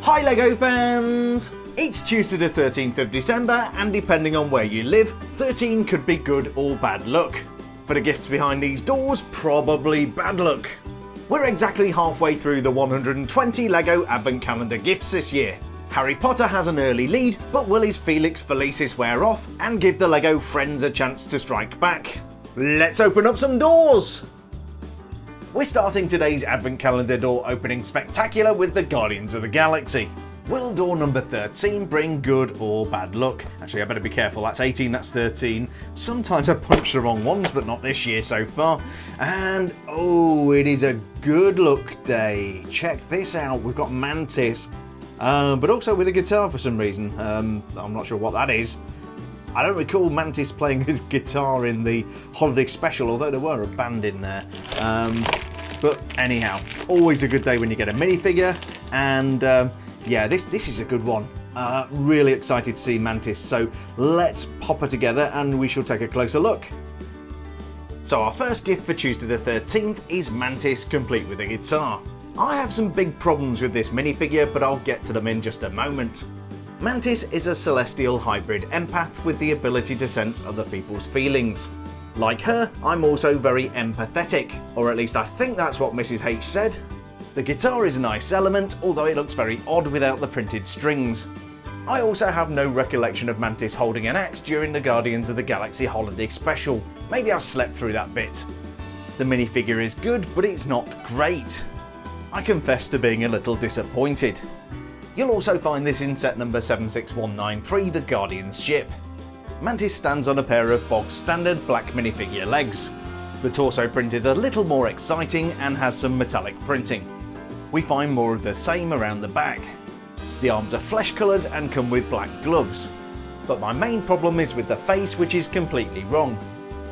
Hi LEGO fans! It's Tuesday the 13th of December and depending on where you live, 13 could be good or bad luck. For the gifts behind these doors, probably bad luck. We're exactly halfway through the 120 LEGO Advent Calendar gifts this year. Harry Potter has an early lead, but will his Felix Felicis wear off and give the LEGO friends a chance to strike back? Let's open up some doors! We're starting today's Advent Calendar door opening spectacular with the Guardians of the Galaxy. Will door number 13 bring good or bad luck? Actually, I better be careful, that's 18, that's 13. Sometimes I punch the wrong ones, but not this year so far. And, oh, it is a good luck day. Check this out, we've got Mantis, but also with a guitar for some reason. I'm not sure what that is. I don't recall Mantis playing his guitar in the holiday special, although there were a band in there. But anyhow, always a good day when you get a minifigure, and yeah, this is a good one. Really excited to see Mantis, so let's pop her together and we shall take a closer look. So our first gift for Tuesday the 13th is Mantis complete with a guitar. I have some big problems with this minifigure, but I'll get to them in just a moment. Mantis is a celestial hybrid empath with the ability to sense other people's feelings. Like her, I'm also very empathetic, or at least I think that's what Mrs. H said. The guitar is a nice element, although it looks very odd without the printed strings. I also have no recollection of Mantis holding an axe during the Guardians of the Galaxy holiday special. Maybe I slept through that bit. The minifigure is good, but it's not great. I confess to being a little disappointed. You'll also find this in set number 76193, the Guardians ship. Mantis stands on a pair of bog standard black minifigure legs. The torso print is a little more exciting and has some metallic printing. We find more of the same around the back. The arms are flesh coloured and come with black gloves. But my main problem is with the face, which is completely wrong.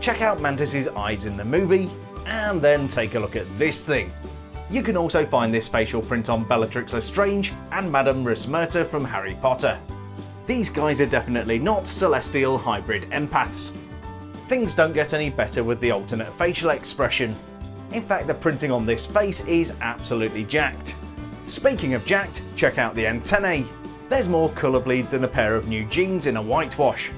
Check out Mantis's eyes in the movie, and then take a look at this thing. You can also find this facial print on Bellatrix Lestrange and Madame Rosmerta from Harry Potter. These guys are definitely not celestial hybrid empaths. Things don't get any better with the alternate facial expression. In fact, the printing on this face is absolutely jacked. Speaking of jacked, check out the antennae. There's more colour bleed than a pair of new jeans in a whitewash.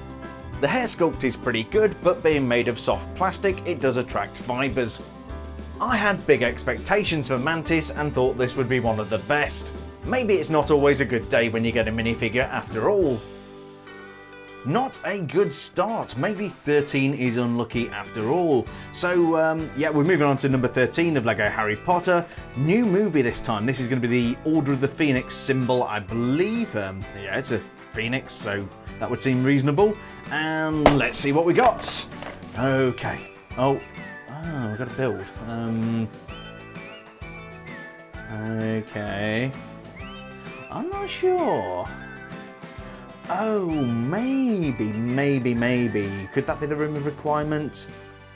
The hair sculpt is pretty good, but being made of soft plastic, it does attract fibres. I had big expectations for Mantis and thought this would be one of the best. Maybe it's not always a good day when you get a minifigure after all. Not a good start, maybe 13 is unlucky after all. So yeah, we're moving on to number 13 of LEGO Harry Potter. New movie this time, this is going to be the Order of the Phoenix symbol, I believe. Yeah, it's a phoenix, so that would seem reasonable. And let's see what we got. Okay, we've got to build. Okay. I'm not sure. Oh, maybe. Could that be the room of requirement?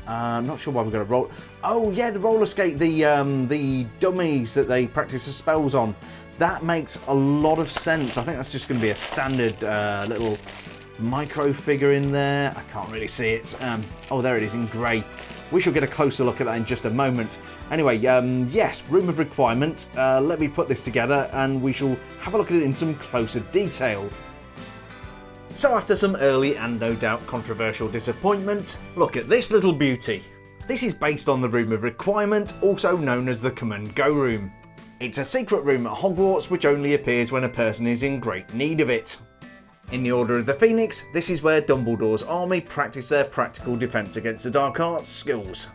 I'm not sure why we've got to roll. Oh yeah, the roller skate, the dummies that they practice the spells on. That makes a lot of sense. I think that's just going to be a standard little micro figure in there. I can't really see it. Oh, there it is in grey. We shall get a closer look at that in just a moment. Anyway, yes, room of requirement. Let me put this together and we shall have a look at it in some closer detail. So after some early and no doubt controversial disappointment, look at this little beauty. This is based on the room of requirement, also known as the come and go room. It's a secret room at Hogwarts which only appears when a person is in great need of it. In the Order of the Phoenix, this is where Dumbledore's army practice their practical defence against the dark arts skills.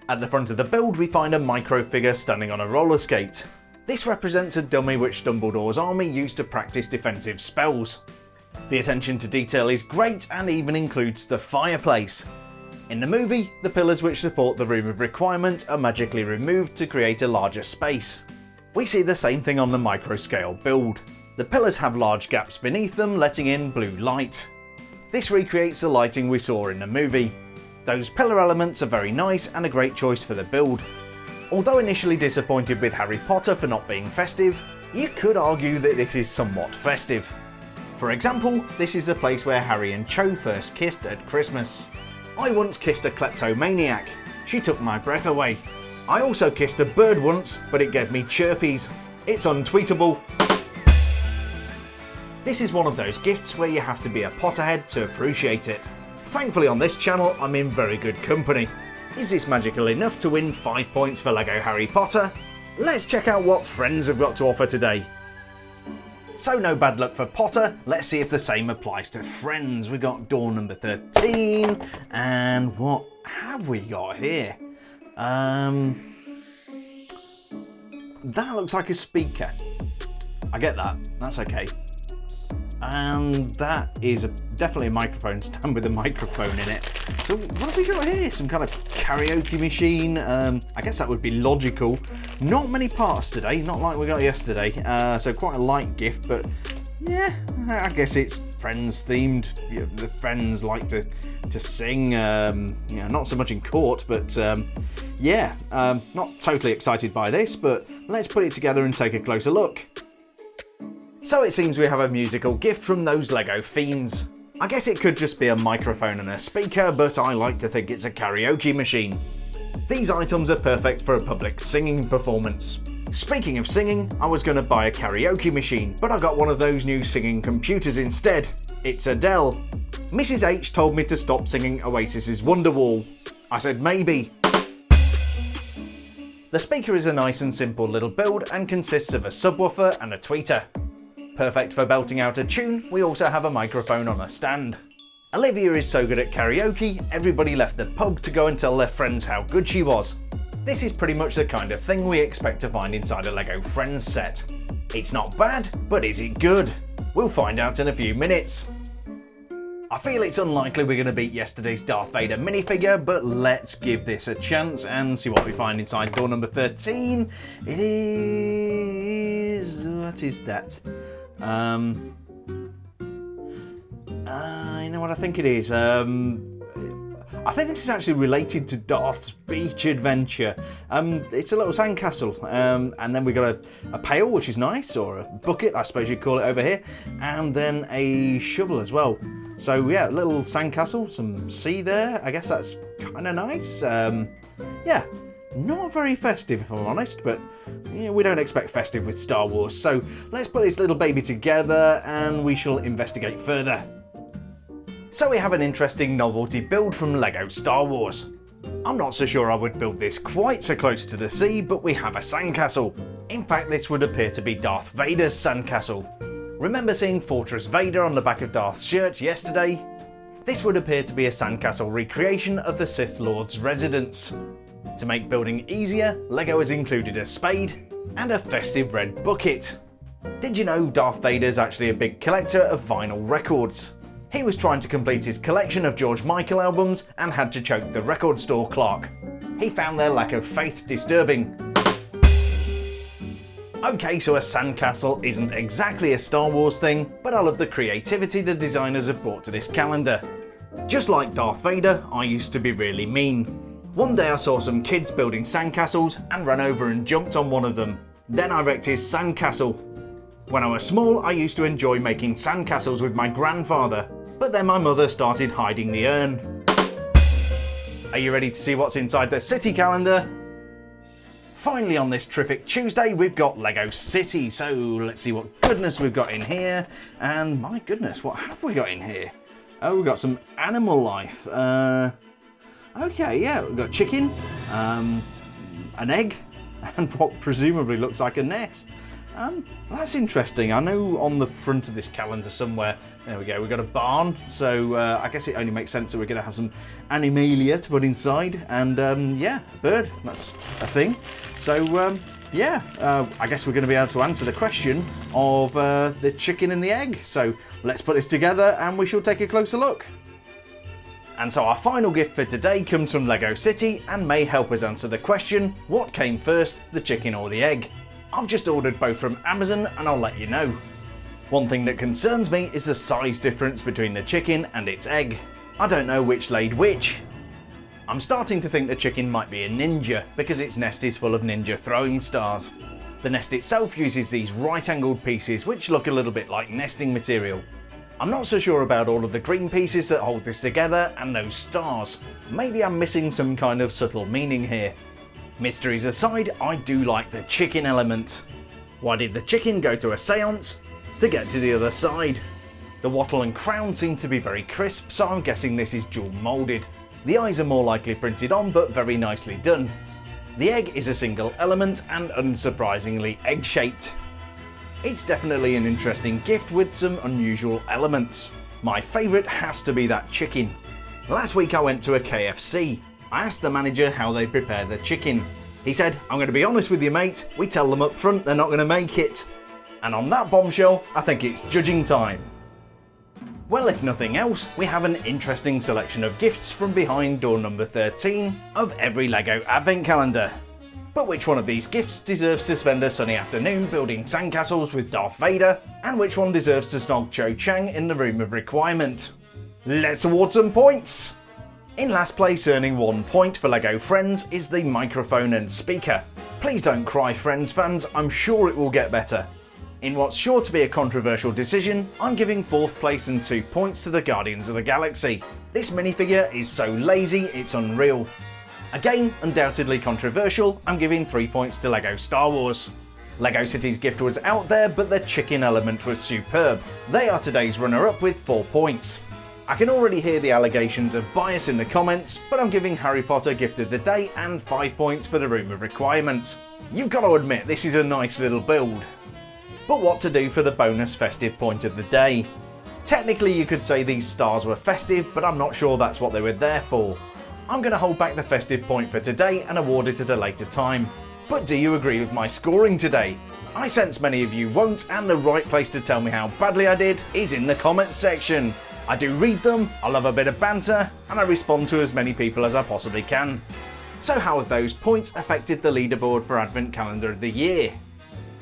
At the front of the build we find a micro figure standing on a roller skate. This represents a dummy which Dumbledore's army used to practice defensive spells. The attention to detail is great and even includes the fireplace. In the movie, the pillars which support the room of requirement are magically removed to create a larger space. We see the same thing on the micro scale build. The pillars have large gaps beneath them, letting in blue light. This recreates the lighting we saw in the movie. Those pillar elements are very nice and a great choice for the build. Although initially disappointed with Harry Potter for not being festive, you could argue that this is somewhat festive. For example, this is the place where Harry and Cho first kissed at Christmas. I once kissed a kleptomaniac. She took my breath away. I also kissed a bird once, but it gave me chirpies. It's untweetable. This is one of those gifts where you have to be a Potterhead to appreciate it. Thankfully on this channel I'm in very good company. Is this magical enough to win 5 points for LEGO Harry Potter? Let's check out what friends have got to offer today. So no bad luck for Potter, let's see if the same applies to friends. We got door number 13, and what have we got here? That looks like a speaker. I get that, that's okay. And that is definitely a microphone stand with a microphone in it. So what have we got here? Some kind of karaoke machine. I guess that would be logical. Not many parts today, not like we got yesterday. So quite a light gift, but yeah, I guess it's Friends themed. The Friends like to sing. Not so much in court, but yeah, not totally excited by this, but let's put it together and take a closer look. So it seems we have a musical gift from those LEGO fiends. I guess it could just be a microphone and a speaker, but I like to think it's a karaoke machine. These items are perfect for a public singing performance. Speaking of singing, I was going to buy a karaoke machine, but I got one of those new singing computers instead. It's Adele. Mrs H told me to stop singing Oasis's Wonderwall. I said maybe. The speaker is a nice and simple little build and consists of a subwoofer and a tweeter. Perfect for belting out a tune, we also have a microphone on a stand. Olivia is so good at karaoke, everybody left the pub to go and tell their friends how good she was. This is pretty much the kind of thing we expect to find inside a LEGO Friends set. It's not bad, but is it good? We'll find out in a few minutes. I feel it's unlikely we're going to beat yesterday's Darth Vader minifigure, but let's give this a chance and see what we find inside door number 13. It is... what is that? You know what I think it is? I think this is actually related to Darth's beach adventure. It's a little sandcastle, and then we got a pail, which is nice, or a bucket, I suppose you'd call it over here, and then a shovel as well. So yeah, a little sandcastle, some sea there. I guess that's kind of nice. Yeah, not very festive if I'm honest, but yeah, we don't expect festive with Star Wars. So let's put this little baby together and we shall investigate further. So we have an interesting novelty build from LEGO Star Wars. I'm not so sure I would build this quite so close to the sea, but we have a sandcastle. In fact, this would appear to be Darth Vader's sandcastle. Remember seeing Fortress Vader on the back of Darth's shirt yesterday? This would appear to be a sandcastle recreation of the Sith Lord's residence. To make building easier, LEGO has included a spade and a festive red bucket. Did you know Darth Vader's actually a big collector of vinyl records? He was trying to complete his collection of George Michael albums and had to choke the record store clerk. He found their lack of faith disturbing. Okay, so a sandcastle isn't exactly a Star Wars thing, but I love the creativity the designers have brought to this calendar. Just like Darth Vader, I used to be really mean. One day I saw some kids building sandcastles and ran over and jumped on one of them. Then I wrecked his sandcastle. When I was small, I used to enjoy making sandcastles with my grandfather, but then my mother started hiding the urn. Are you ready to see what's inside the city calendar? Finally on this terrific Tuesday, we've got LEGO City, so let's see what goodness we've got in here. And my goodness, what have we got in here? Oh, we've got some animal life. Okay, yeah, we've got chicken, an egg, and what presumably looks like a nest. That's interesting. I know on the front of this calendar somewhere, there we go, we've got a barn, so I guess it only makes sense that we're going to have some animalia to put inside, and yeah, a bird, that's a thing. So yeah, I guess we're going to be able to answer the question of the chicken and the egg. So let's put this together and we shall take a closer look. And so our final gift for today comes from LEGO City and may help us answer the question, what came first, the chicken or the egg? I've just ordered both from Amazon and I'll let you know. One thing that concerns me is the size difference between the chicken and its egg. I don't know which laid which. I'm starting to think the chicken might be a ninja because its nest is full of ninja throwing stars. The nest itself uses these right-angled pieces which look a little bit like nesting material. I'm not so sure about all of the green pieces that hold this together and those stars. Maybe I'm missing some kind of subtle meaning here. Mysteries aside, I do like the chicken element. Why did the chicken go to a seance? to get to the other side. The wattle and crown seem to be very crisp, so I'm guessing this is dual moulded. The eyes are more likely printed on, but very nicely done. The egg is a single element and unsurprisingly egg-shaped. It's definitely an interesting gift with some unusual elements. My favourite has to be that chicken. Last week I went to a KFC. I asked the manager how they prepare the chicken. He said, "I'm going to be honest with you mate, we tell them up front they're not going to make it." And on that bombshell, I think it's judging time. Well, if nothing else, we have an interesting selection of gifts from behind door number 13 of every LEGO advent calendar. But which one of these gifts deserves to spend a sunny afternoon building sandcastles with Darth Vader, and which one deserves to snog Cho Chang in the room of requirement? Let's award some points! In last place, earning 1 point for LEGO Friends, is the microphone and speaker. Please don't cry, Friends fans, I'm sure it will get better. In what's sure to be a controversial decision, I'm giving 4th place and 2 points to the Guardians of the Galaxy. This minifigure is so lazy, it's unreal. Again, undoubtedly controversial, I'm giving 3 points to LEGO Star Wars. LEGO City's gift was out there, but the chicken element was superb. They are today's runner-up with 4 points. I can already hear the allegations of bias in the comments, but I'm giving Harry Potter Gift of the Day and 5 points for the Room of Requirement. You've got to admit this is a nice little build. But what to do for the bonus festive point of the day? Technically you could say these stars were festive, but I'm not sure that's what they were there for. I'm going to hold back the festive point for today and award it at a later time. But do you agree with my scoring today? I sense many of you won't, and the right place to tell me how badly I did is in the comments section. I do read them, I love a bit of banter, and I respond to as many people as I possibly can. So how have those points affected the leaderboard for Advent Calendar of the Year?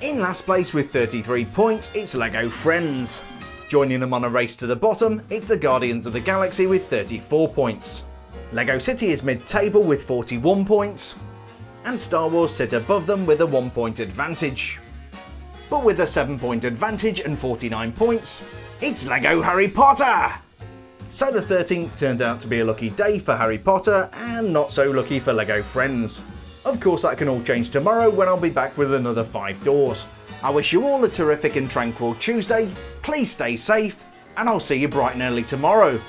In last place with 33 points, it's LEGO Friends. Joining them on a race to the bottom, it's the Guardians of the Galaxy with 34 points. LEGO City is mid-table with 41 points, and Star Wars sit above them with a 1 point advantage. But with a 7 point advantage and 49 points, it's LEGO Harry Potter! So the 13th turned out to be a lucky day for Harry Potter, and not so lucky for LEGO Friends. Of course that can all change tomorrow when I'll be back with another 5 doors. I wish you all a terrific and tranquil Tuesday, please stay safe, and I'll see you bright and early tomorrow.